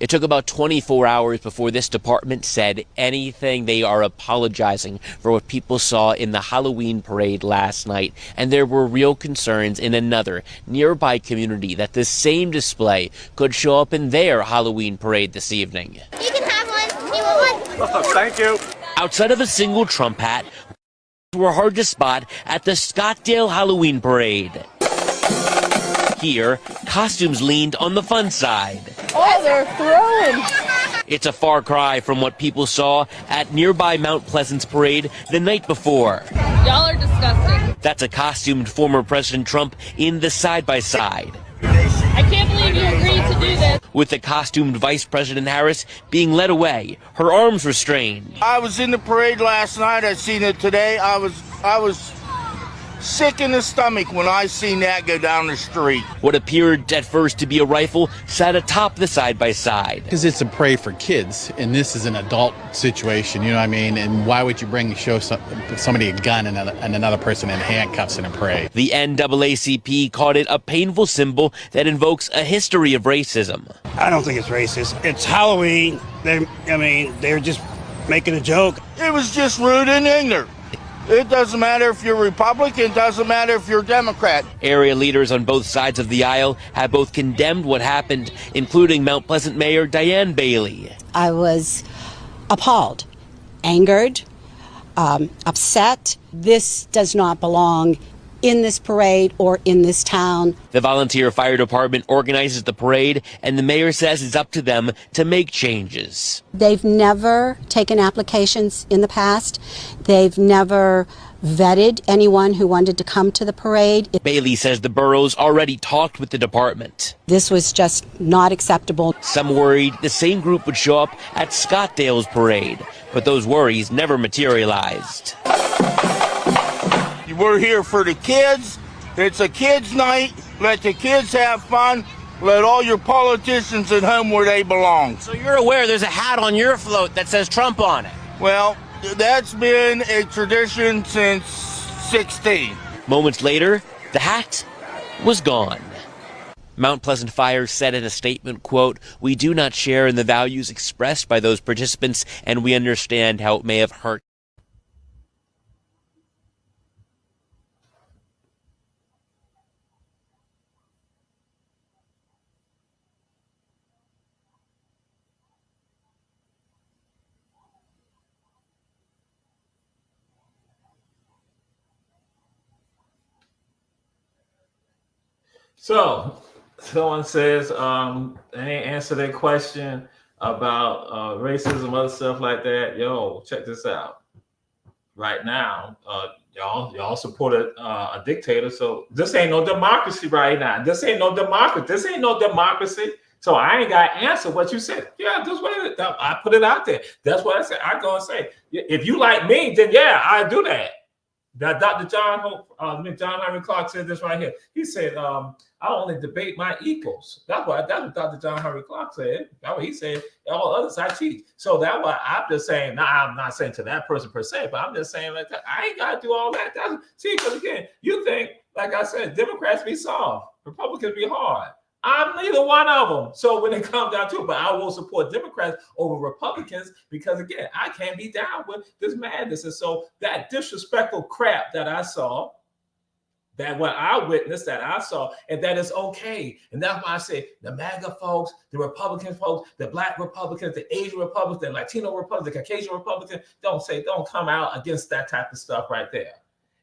It took about 24 hours before this department said anything. They are apologizing for what people saw in the Halloween parade last night. And there were real concerns in another nearby community that the same display could show up in their Halloween parade this evening. You can have one. You want one? Oh, thank you. Outside of a single Trump hat, were hard to spot at the Scottsdale Halloween parade. Here, costumes leaned on the fun side. Oh, they're throwing. It's a far cry from what people saw at nearby Mount Pleasant's parade the night before. Y'all are disgusting. That's a costumed former President Trump in the side-by-side. I can't believe you agreed to do this. With the costumed Vice President Harris being led away, her arms restrained. I was in the parade last night. I seen it today. I was sick in the stomach when I seen that go down the street. What appeared at first to be a rifle sat atop the side-by-side. Because it's a parade for kids, and this is an adult situation, you know what I mean? And why would you show somebody a gun and another person in handcuffs in a parade? The NAACP called it a painful symbol that invokes a history of racism. I don't think it's racist. It's Halloween. They're just making a joke. It was just rude and ignorant. It doesn't matter if you're Republican, doesn't matter if you're Democrat. Area leaders on both sides of the aisle have both condemned what happened, including Mount Pleasant Mayor Diane Bailey. I was appalled, angered, upset. This does not belong in this parade or in this town. The volunteer fire department organizes the parade, and the mayor says it's up to them to make changes. They've never taken applications in the past. They've never vetted anyone who wanted to come to the parade. Bailey says the borough's already talked with the department. This was just not acceptable. Some worried the same group would show up at Scottsdale's parade, but those worries never materialized. We're here for the kids. It's a kids' night. Let the kids have fun. Let all your politicians at home where they belong. So you're aware there's a hat on your float that says Trump on it? Well, that's been a tradition since 16. Moments later, the hat was gone. Mount Pleasant Fire said in a statement, quote, "We do not share in the values expressed by those participants, and we understand how it may have hurt." So someone says they ain't answer their question about racism, other stuff like that. Yo, check this out. Right now, y'all support a dictator. So this ain't no democracy right now. This ain't no democracy. So I ain't got to answer what you said. Yeah, that's what I put it out there. That's what I said. I go and say, if you like me, then yeah, I do that. That Dr. John Henry Clark said this right here. He said, I only debate my equals. That's what Dr. John Henry Clark said. That's what he said. All others I teach. So that's why I'm just saying, I'm not saying to that person per se, but I'm just saying like I ain't got to do all that. See, because again, you think, like I said, Democrats be soft, Republicans be hard. I'm neither one of them. So when it comes down to it, but I will support Democrats over Republicans because, again, I can't be down with this madness. And so that disrespectful crap that I saw, that what I witnessed, that I saw, and that is okay. And that's why I say the MAGA folks, the Republican folks, the Black Republicans, the Asian Republicans, the Latino Republicans, the Caucasian Republicans, don't come out against that type of stuff right there.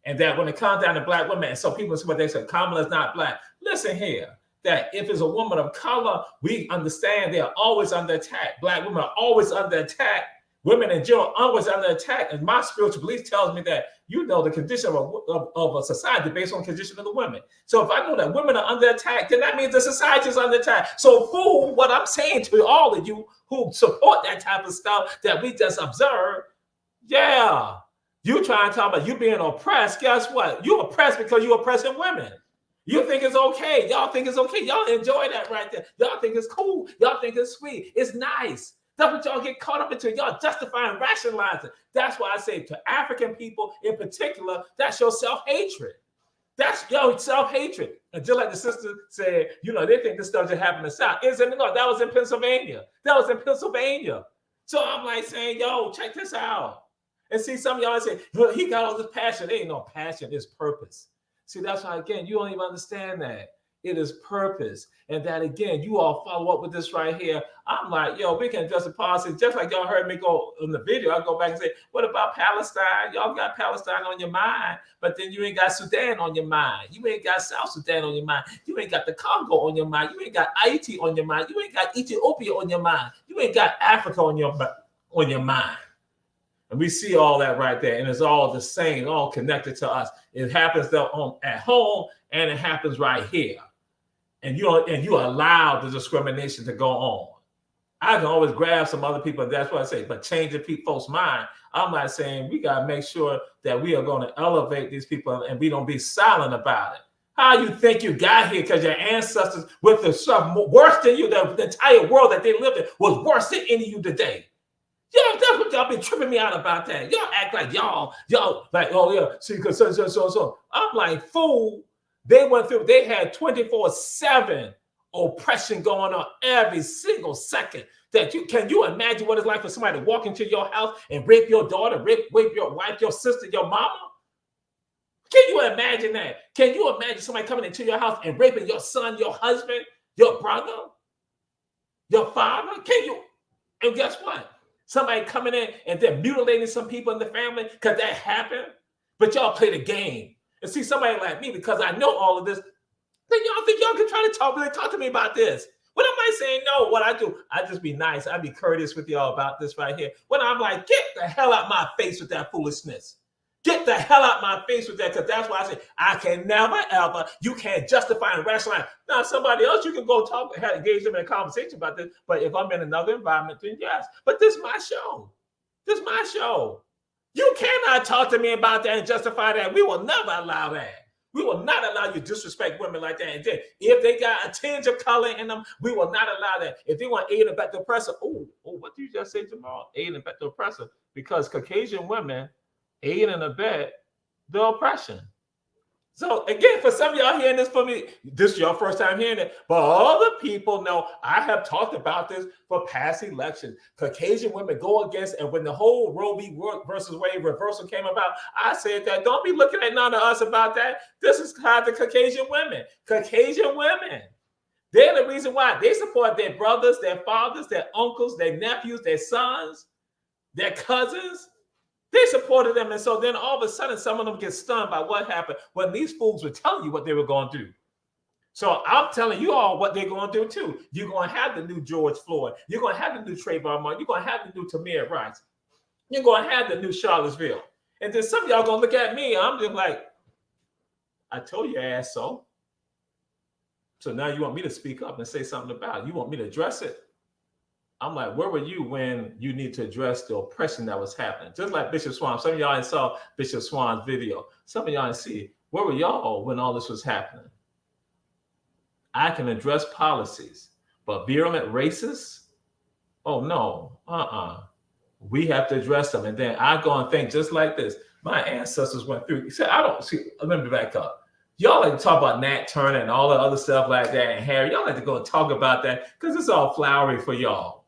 And that when it comes down to Black women, and so people say what they say, Kamala's not Black. Listen here. That if it's a woman of color, we understand they are always under attack. Black women are always under attack. Women in general are always under attack. And my spiritual belief tells me that the condition of a society based on the condition of the women. So if I know that women are under attack, then that means the society is under attack. So fool, what I'm saying to all of you who support that type of stuff that we just observed, yeah, you trying to talk about you being oppressed. Guess what? You're oppressed because you're oppressing women. You think it's okay. Y'all think it's okay. Y'all enjoy that right there. Y'all think it's cool. Y'all think it's sweet. It's nice. That's what y'all get caught up into. Y'all justify and rationalize it. That's why I say to African people in particular, that's your self-hatred. That's your self-hatred. And just like the sister said, they think this stuff just happened in the South. No, that was in Pennsylvania. So I'm like saying, yo, check this out. And see, some of y'all say, he got all this passion. There ain't no passion. It's purpose. See, that's why, again, you don't even understand that. It is purpose. And that, again, you all follow up with this right here. I'm like, yo, we can adjust the policy. Just like y'all heard me go in the video, I go back and say, what about Palestine? Y'all got Palestine on your mind, but then you ain't got Sudan on your mind. You ain't got South Sudan on your mind. You ain't got the Congo on your mind. You ain't got Haiti on your mind. You ain't got Ethiopia on your mind. You ain't got Africa on your mind. And we see all that right there. And it's all the same, all connected to us. It happens at home and it happens right here. And you allow the discrimination to go on. I can always grab some other people, and that's what I say, but changing folks' mind. I'm not saying we got to make sure that we are going to elevate these people and we don't be silent about it. How you think you got here because your ancestors with the stuff worse than you, the entire world that they lived in was worse than any of you today. Yeah, that's what y'all been tripping me out about that. Y'all act like y'all like, oh yeah, see, because so. I'm like, fool, they had 24/7 oppression going on every single second. Can you imagine what it's like for somebody to walk into your house and rape your daughter, rape your wife, your sister, your mama? Can you imagine that? Can you imagine somebody coming into your house and raping your son, your husband, your brother, your father? Can you? And guess what? Somebody coming in and they're mutilating some people in the family because that happened. But y'all play the game. And see somebody like me, because I know all of this, then y'all think y'all can try to talk to me about this. When am I saying no? What I do, I just be nice. I be courteous with y'all about this right here. When I'm like, get the hell out my face with that foolishness. Get the hell out my face with that, because that's why I say I can never, ever, you can't justify and rationalize. Now, somebody else, you can go talk, engage them in a conversation about this. But if I'm in another environment, then yes. But this is my show. This is my show. You cannot talk to me about that and justify that. We will never allow that. We will not allow you to disrespect women like that. And then if they got a tinge of color in them, we will not allow that. If they want aid and abet the oppressor, what did you just say, Jamal? Aid and abet the oppressor. Because Caucasian women aid and abet the oppression. So again, for some of y'all hearing this for me, this is your first time hearing it, but other people know I have talked about this for past elections. Caucasian women go against, and when the whole Roe v. versus Wade reversal came about, I said that don't be looking at none of us about that. This is how the Caucasian women, they're the reason why they support their brothers, their fathers, their uncles, their nephews, their sons, their cousins. They supported them, and so then all of a sudden, some of them get stunned by what happened when these fools were telling you what they were going to do. So I'm telling you all what they're going to do too. You're going to have the new George Floyd. You're going to have the new Trayvon Martin. You're going to have the new Tamir Rice. You're going to have the new Charlottesville. And then some of y'all going to look at me. I'm just like, I told your ass so. So now you want me to speak up and say something about it. You want me to address it. I'm like, where were you when you need to address the oppression that was happening? Just like Bishop Swan. Some of y'all ain't saw Bishop Swan's video. Some of y'all ain't see. Where were y'all when all this was happening? I can address policies, but virulent racists? Oh no, we have to address them. And then I go and think just like this. My ancestors went through. He said, I don't see. Let me back up. Y'all like to talk about Nat Turner and all the other stuff like that, and Harry. Y'all like to go and talk about that because it's all flowery for y'all.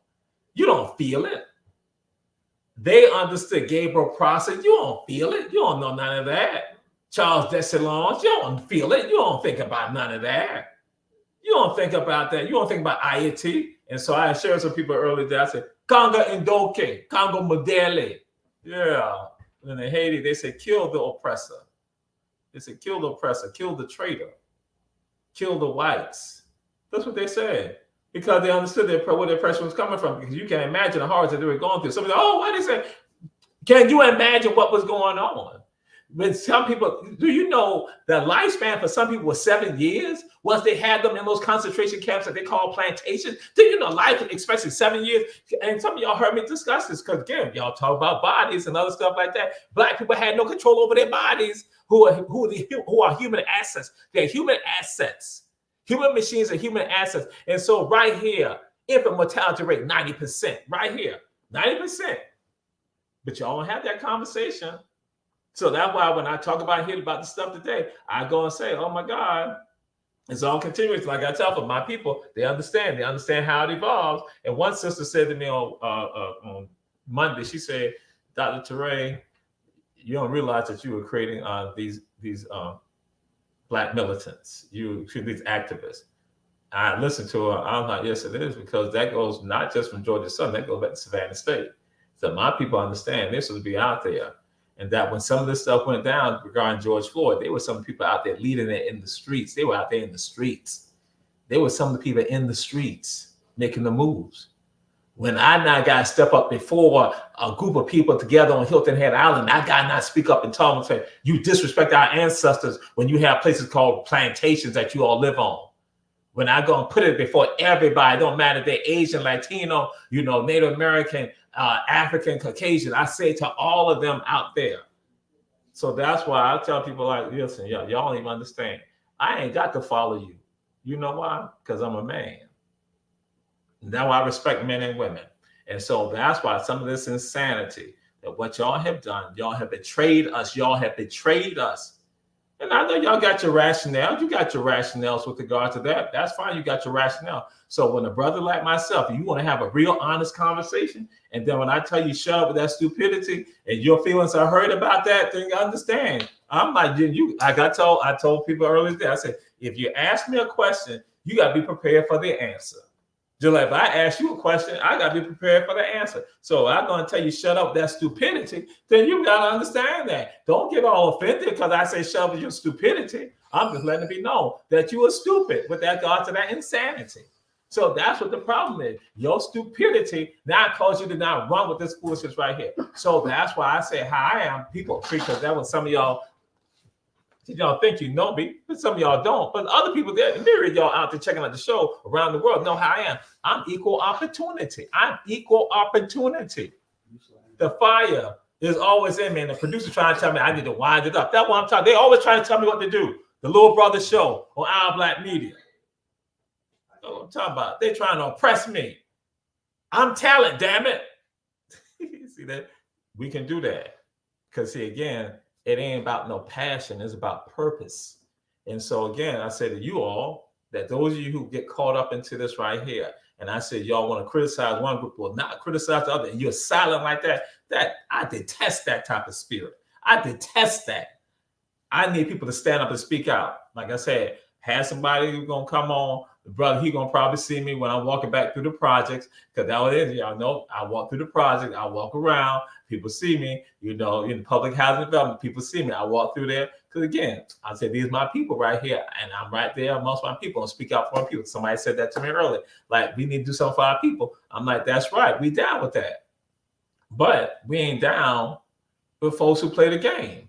You don't feel it. They understood Gabriel Prosser. You don't feel it. You don't know none of that. Charles Dessalines. You don't feel it. You don't think about none of that. You don't think about that. You don't think about Ayiti. And so I shared some people earlier that I said, Congo Ndoke, Congo Modele. Yeah. And in Haiti, they said, kill the oppressor. They said, kill the oppressor, kill the traitor, kill the whites. That's what they said. Because they understood where the oppression was coming from. Because you can imagine the horrors that they were going through. Somebody said, oh, why they say, can you imagine what was going on? When some people, do you know the lifespan for some people was 7 years? Once they had them in those concentration camps that they call plantations, do you know life expectancy 7 years? And some of y'all heard me discuss this because again, y'all talk about bodies and other stuff like that. Black people had no control over their bodies. Who are human assets? They're human assets. Human machines are human assets. And so right here, infant mortality rate 90%. Right here, 90%. But y'all don't have that conversation. So that's why when I talk about this stuff today, I go and say, oh my God, it's all continuous. Like I tell them, my people, they understand how it evolves. And one sister said to me on Monday, she said, Dr. Teray, you don't realize that you were creating these Black militants, these activists. I listened to her. I'm like, yes, it is, because that goes not just from Georgia Southern, that goes back to Savannah State. So my people understand this will be out there. And that when some of this stuff went down regarding George Floyd, there were some people out there leading it in the streets. They were out there in the streets. There were some of the people in the streets making the moves. When I now got to step up before a group of people together on Hilton Head Island, I got to not speak up and talk and say, you disrespect our ancestors when you have places called plantations that you all live on. When I go and put it before everybody, it don't matter if they're Asian, Latino, Native American, African, Caucasian, I say to all of them out there. So that's why I tell people like, listen, y'all don't even understand. I ain't got to follow you. You know why? Because I'm a man. Now I respect men and women. And so that's why some of this insanity, that what y'all have done, y'all have betrayed us. Y'all have betrayed us. And I know y'all got your rationale. You got your rationales with regard to that. That's fine. You got your rationale. So when a brother like myself, you want to have a real honest conversation, and then when I tell you shut up with that stupidity and your feelings are hurt about that, then you understand. I'm like you. I told people earlier today, I said, if you ask me a question, you got to be prepared for the answer. Just like if I ask you a question, I got to be prepared for the answer. So I'm going to tell you, shut up that stupidity, then you got to understand that. Don't get all offended because I say shut up your stupidity. I'm just letting it be known that you are stupid with regard to that insanity. So that's what the problem is. Your stupidity now caused you to not run with this foolishness right here. So that's why I say how I am, people, because that was some of y'all. Y'all think you know me, but some of y'all don't. But other people, there, myriad y'all out there checking out the show around the world know how I am. I'm equal opportunity. I'm equal opportunity. The fire is always in me, and the producer trying to tell me I need to wind it up. That's what I'm talking. They always trying to tell me what to do. The Little Brother Show on Our Black Media. That's what I'm talking about. They're trying to oppress me. I'm talent, damn it. See that? We can do that. Because see, again, it ain't about no passion. It's about purpose. And so again, I say to you all that those of you who get caught up into this right here, and I said y'all want to criticize one group, will not criticize the other, and you're silent like that, that I detest that type of spirit. I detest that. I need people to stand up and speak out. Like I said, have somebody who's gonna come on. The brother, he gonna probably see me when I'm walking back through the projects, because that what it is. Y'all know I walk through the project, I walk around, people see me, in public housing development, people see me. I walk through there. Because again, I said, these are my people right here. And I'm right there amongst my people and speak out for my people. Somebody said that to me earlier. Like, we need to do something for our people. I'm like, that's right. We down with that. But we ain't down with folks who play the game.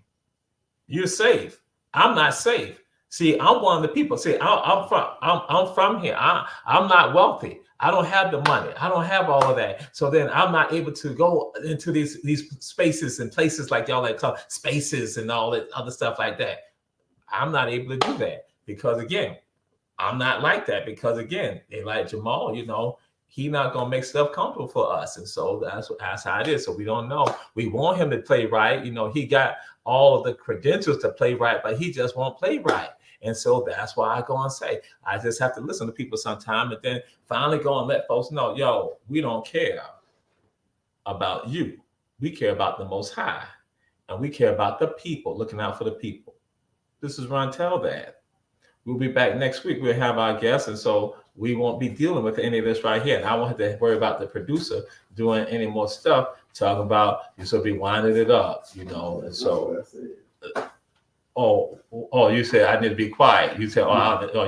You're safe. I'm not safe. See, I'm one of the people. See, I'm from here. I'm not wealthy. I don't have the money. I don't have all of that. So then I'm not able to go into these spaces and places like y'all like call spaces and all that other stuff like that. I'm not able to do that because again, I'm not like that because again, they like Jamal, you know, he not gonna make stuff comfortable for us. And so that's how it is. So we don't know. We want him to play right. You know, he got all of the credentials to play right, but he just won't play right. And so that's why I go and say, I just have to listen to people sometime and then finally go and let folks know, yo, we don't care about you. We care about the Most High. And we care about the people, looking out for the people. This is Ron Tell That. We'll be back next week. We'll have our guests. And so we won't be dealing with any of this right here. And I won't have to worry about the producer doing any more stuff, talking about, you should be winding it up, you know. And so, you said I need to be quiet. You said,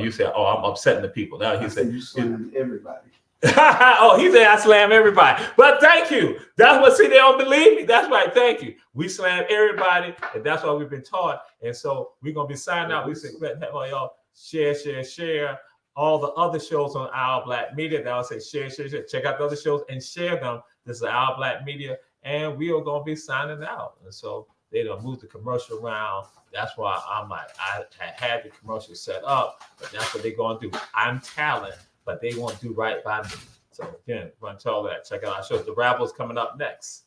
you said, I'm upsetting the people. Now he said, you slam everybody. He said I slam everybody. But thank you. That's what, see, they don't believe me. That's right. Thank you. We slam everybody, and that's what we've been taught. And so we're gonna be signing out. We say, y'all share. All the other shows on Our Black Media. That will say share. Check out the other shows and share them. This is Our Black Media, and we are gonna be signing out. And so they don't move the commercial around. That's why I'm like, I had the commercial set up, but that's what they're gonna do. I'm talent, but they won't do right by me. So again, run tell that. Check out our shows. The Ravel's coming up next.